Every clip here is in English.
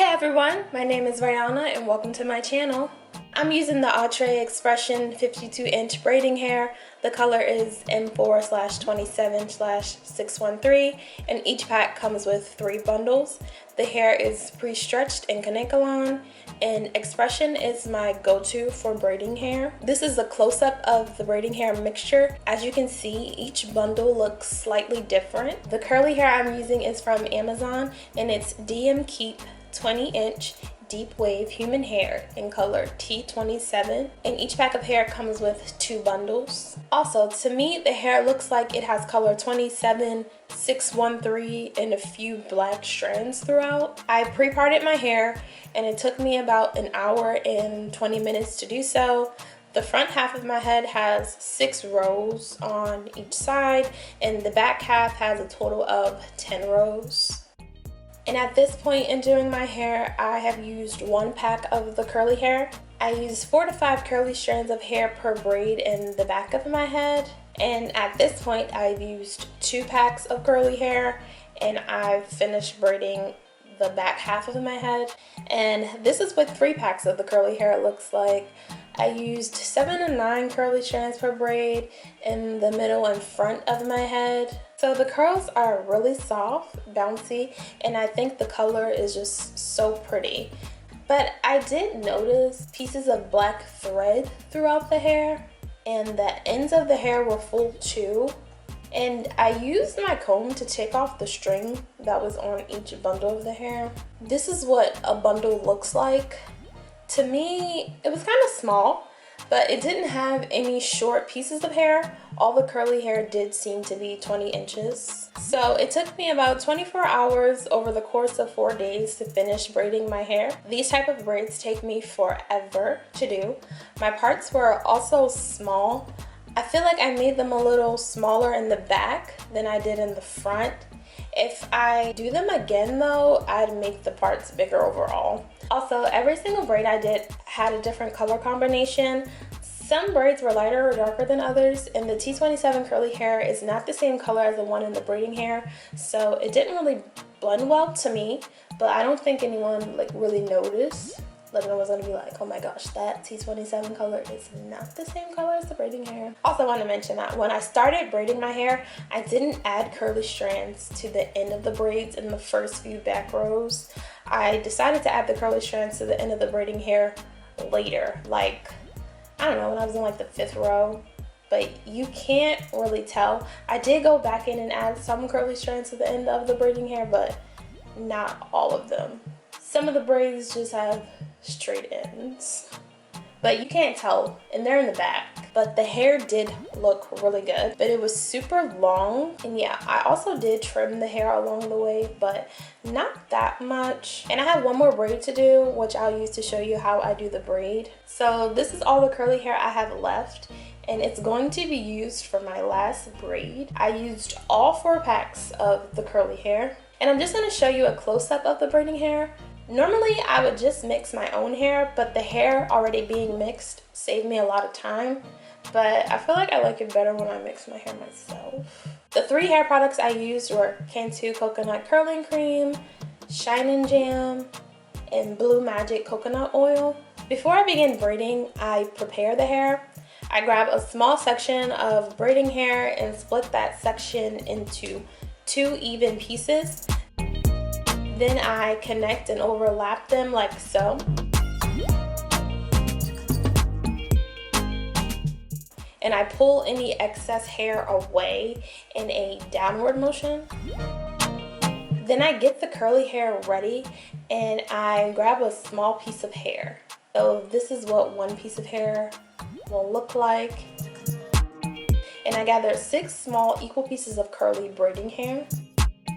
Hey everyone, my name is Rihanna and welcome to my channel. I'm using the Outre Expression 52-inch braiding hair. The color is M4/27/613 and each pack comes with 3 bundles. The hair is pre-stretched in Kanekalon and Expression is my go-to for braiding hair. This is a close-up of the braiding hair mixture. As you can see, each bundle looks slightly different. The curly hair I'm using is from Amazon and it's DM Keep 20-inch deep wave human hair in color T27, and each pack of hair comes with 2 bundles. Also, to me, the hair looks like it has color 27, 613, and a few black strands throughout. I pre-parted my hair and it took me about an hour and 20 minutes to do so. The front half of my head has 6 rows on each side and the back half has a total of 10 rows. And at this point in doing my hair, I have used 1 pack of the curly hair. I used 4 to 5 curly strands of hair per braid in the back of my head. And at this point, I've used 2 packs of curly hair and I've finished braiding the back half of my head. And this is what 3 packs of the curly hair looks like. I used 7 to 9 curly strands per braid in the middle and front of my head. So the curls are really soft, bouncy, and I think the color is just so pretty. But I did notice pieces of black thread throughout the hair, and the ends of the hair were full too. And I used my comb to take off the string that was on each bundle of the hair. This is what a bundle looks like. To me, it was kind of small, but it didn't have any short pieces of hair. All the curly hair did seem to be 20 inches. So it took me about 24 hours over the course of 4 days to finish braiding my hair. These type of braids take me forever to do. My parts were also small. I feel like I made them a little smaller in the back than I did in the front. If I do them again though, I'd make the parts bigger overall. Also, every single braid I did had a different color combination. Some braids were lighter or darker than others, and the T27 curly hair is not the same color as the one in the braiding hair, so it didn't really blend well to me, but I don't think anyone really noticed. Like no one's gonna be like, oh my gosh, that T27 color is not the same color as the braiding hair. Also want to mention that when I started braiding my hair, I didn't add curly strands to the end of the braids in the first few back rows. I decided to add the curly strands to the end of the braiding hair later, I don't know, when I was in the 5th row. But you can't really tell. I did go back in and add some curly strands to the end of the braiding hair, but not all of them. Some of the braids just have straight ends, but you can't tell, and they're in the back. But the hair did look really good, but it was super long. And yeah, I also did trim the hair along the way, but not that much. And I have 1 more braid to do, which I'll use to show you how I do the braid. So this is all the curly hair I have left, and it's going to be used for my last braid. I used all 4 packs of the curly hair, and I'm just going to show you a close-up of the braiding hair. Normally, I would just mix my own hair, but the hair already being mixed saved me a lot of time. But I feel like I like it better when I mix my hair myself. The 3 hair products I used were Cantu Coconut Curling Cream, Shine Jam, and Blue Magic Coconut Oil. Before I begin braiding, I prepare the hair. I grab a small section of braiding hair and split that section into 2 even pieces. Then I connect and overlap them like so. And I pull any excess hair away in a downward motion. Then I get the curly hair ready and I grab a small piece of hair. So this is what 1 piece of hair will look like. And I gather 6 small equal pieces of curly braiding hair.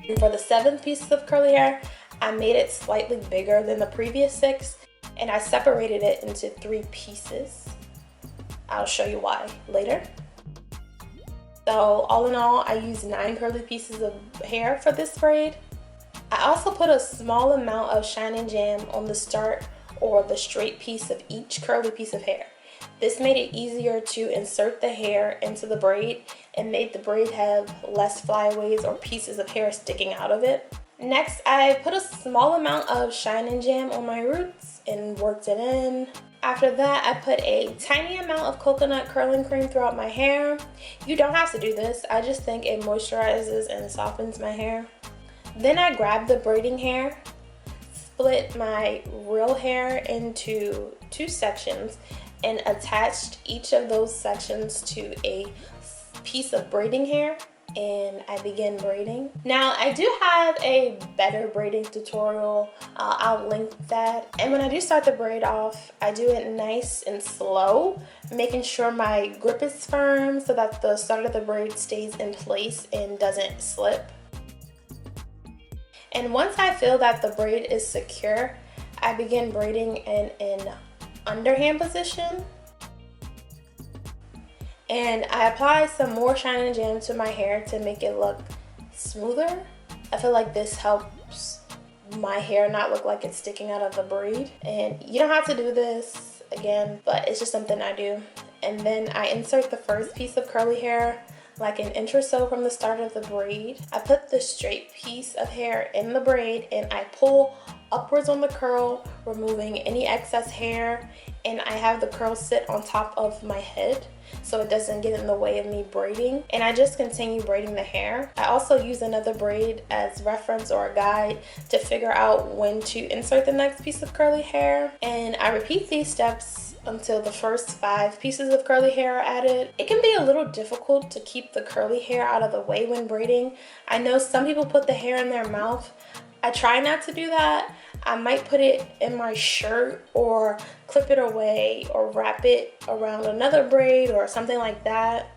And for the 7th piece of curly hair, I made it slightly bigger than the previous 6 and I separated it into 3 pieces. I'll show you why later. So all in all, I used 9 curly pieces of hair for this braid. I also put a small amount of Shine Jam on the start or the straight piece of each curly piece of hair. This made it easier to insert the hair into the braid and made the braid have less flyaways or pieces of hair sticking out of it. Next, I put a small amount of Shine and Jam on my roots and worked it in. After that, I put a tiny amount of coconut curling cream throughout my hair. You don't have to do this. I just think it moisturizes and softens my hair. Then I grabbed the braiding hair, split my real hair into 2 sections, and attached each of those sections to a piece of braiding hair, and I began braiding. Now, I do have a better braiding tutorial. I'll link that. And when I do start the braid off, I do it nice and slow, making sure my grip is firm so that the start of the braid stays in place and doesn't slip. And once I feel that the braid is secure, I begin braiding in an underhand position. And I apply some more Shine and Jam to my hair to make it look smoother. I feel like this helps my hair not look like it's sticking out of the braid. And you don't have to do this again, but it's just something I do. And then I insert the first piece of curly hair like an inch or so from the start of the braid. I put the straight piece of hair in the braid and I pull upwards on the curl, removing any excess hair, and I have the curl sit on top of my head so it doesn't get in the way of me braiding. And I just continue braiding the hair. I also use another braid as reference or a guide to figure out when to insert the next piece of curly hair. And I repeat these steps until the first 5 pieces of curly hair are added. It can be a little difficult to keep the curly hair out of the way when braiding. I know some people put the hair in their mouth. I try not to do that. I might put it in my shirt or clip it away or wrap it around another braid or something like that.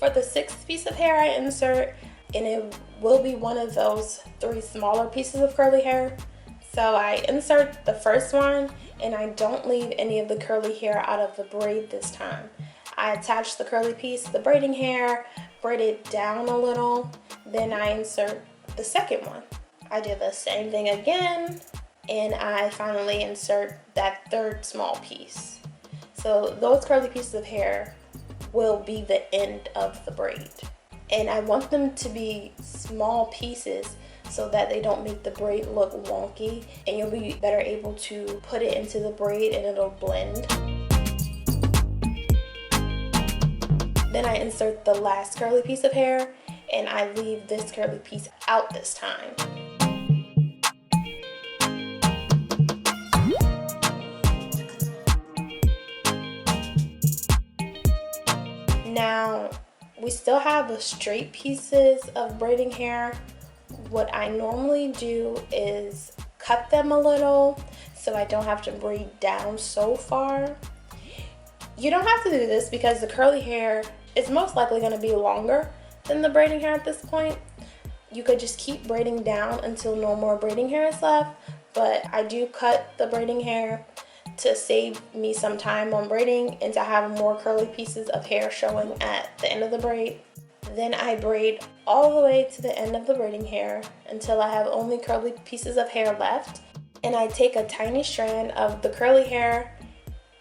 For the 6th piece of hair I insert, and it will be one of those 3 smaller pieces of curly hair. So I insert the first one and I don't leave any of the curly hair out of the braid this time. I attach the curly piece, the braiding hair, braid it down a little, then I insert the second one. I do the same thing again, and I finally insert that 3rd small piece. So those curly pieces of hair will be the end of the braid. And I want them to be small pieces so that they don't make the braid look wonky, and you'll be better able to put it into the braid and it'll blend. Then I insert the last curly piece of hair and I leave this curly piece out this time. Now, we still have the straight pieces of braiding hair. What I normally do is cut them a little so I don't have to braid down so far. You don't have to do this because the curly hair is most likely going to be longer than the braiding hair at this point. You could just keep braiding down until no more braiding hair is left, but I do cut the braiding hair to save me some time on braiding and to have more curly pieces of hair showing at the end of the braid. Then I braid all the way to the end of the braiding hair until I have only curly pieces of hair left. And I take a tiny strand of the curly hair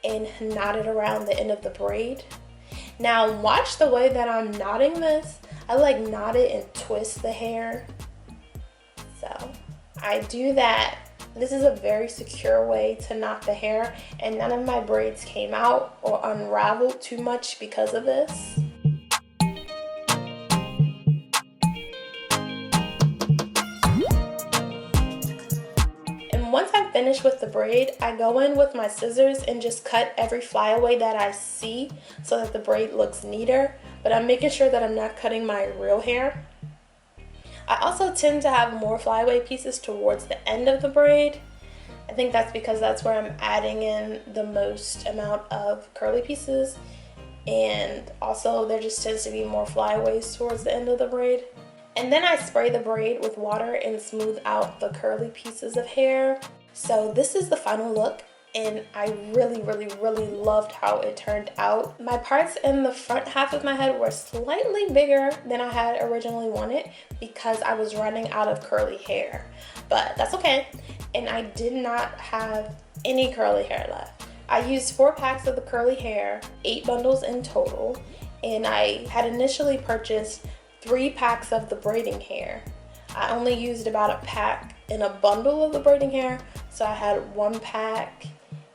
and knot it around the end of the braid. Now watch the way that I'm knotting this. I like knot it and twist the hair. So I do that. This is a very secure way to knot the hair, and none of my braids came out or unraveled too much because of this. Once I'm finished with the braid, I go in with my scissors and just cut every flyaway that I see so that the braid looks neater, but I'm making sure that I'm not cutting my real hair. I also tend to have more flyaway pieces towards the end of the braid. I think that's because that's where I'm adding in the most amount of curly pieces, and also there just tends to be more flyaways towards the end of the braid. And then I spray the braid with water and smooth out the curly pieces of hair. So this is the final look, and I really loved how it turned out. My parts in the front half of my head were slightly bigger than I had originally wanted because I was running out of curly hair, but that's okay. And I did not have any curly hair left. I used 4 packs of the curly hair, 8 bundles in total, and I had initially purchased 3 packs of the braiding hair. I only used about a pack in a bundle of the braiding hair, so I had 1 pack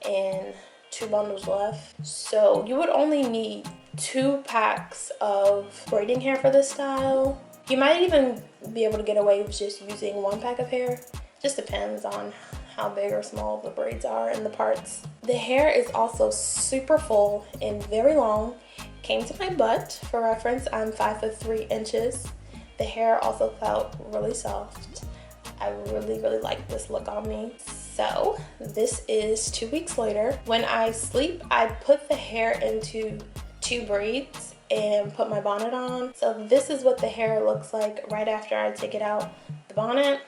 and 2 bundles left. So you would only need 2 packs of braiding hair for this style. You might even be able to get away with just using 1 pack of hair. Just depends on how big or small the braids are and the parts. The hair is also super full and very long. Came to my butt. For reference, I'm 5'3". The hair also felt really soft. I really like this look on me. So this is 2 weeks later. When I sleep, I put the hair into 2 braids and put my bonnet on. So this is what the hair looks like right after I take it out the bonnet.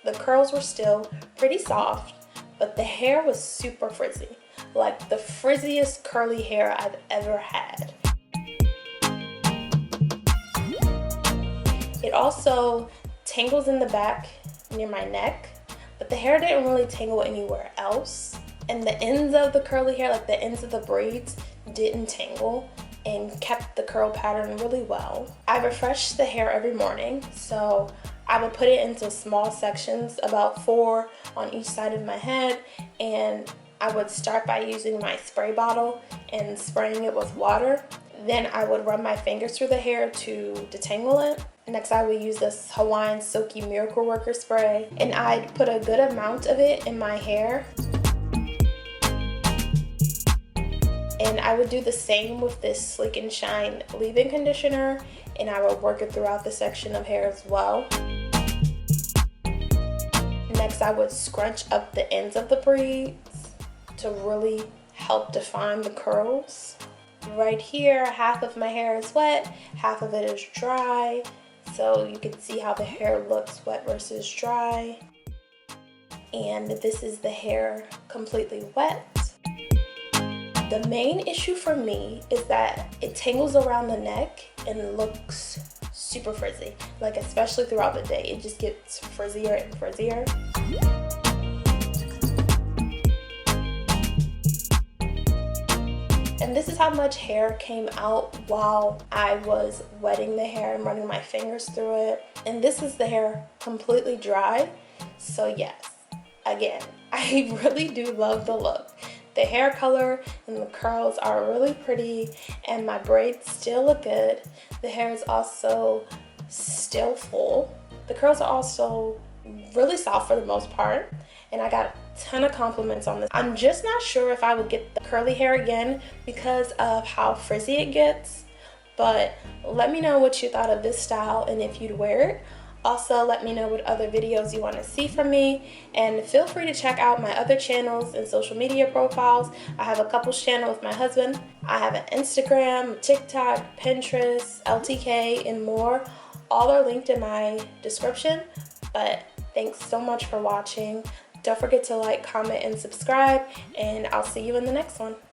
The curls were still pretty soft, but the hair was super frizzy. Like the frizziest curly hair I've ever had. It also tangles in the back near my neck, but the hair didn't really tangle anywhere else. And the ends of the curly hair, like the ends of the braids, didn't tangle and kept the curl pattern really well. I refresh the hair every morning, so I would put it into small sections, about 4 on each side of my head, and I would start by using my spray bottle and spraying it with water. Then I would run my fingers through the hair to detangle it. Next, I would use this Hawaiian Silky Miracle Worker spray, and I'd put a good amount of it in my hair. And I would do the same with this Sleek and Shine leave-in conditioner, and I would work it throughout the section of hair as well. Next, I would scrunch up the ends of the braids to really help define the curls. Right here, half of my hair is wet, half of it is dry. So you can see how the hair looks wet versus dry. And this is the hair completely wet. The main issue for me is that it tangles around the neck and looks super frizzy. Like especially throughout the day, it just gets frizzier and frizzier. And this is how much hair came out while I was wetting the hair and running my fingers through it. And this is the hair completely dry. So yes, again, I really do love the look. The hair color and the curls are really pretty, and my braids still look good. The hair is also still full. The curls are also really soft for the most part, and I got a ton of compliments on this. I'm just not sure if I would get the curly hair again because of how frizzy it gets, but let me know what you thought of this style and if you'd wear it. Also, let me know what other videos you want to see from me, and feel free to check out my other channels and social media profiles. I have a couples channel with my husband. I have an Instagram, TikTok, Pinterest, LTK, and more. All are linked in my description. But thanks so much for watching. Don't forget to like, comment, and subscribe, and I'll see you in the next one.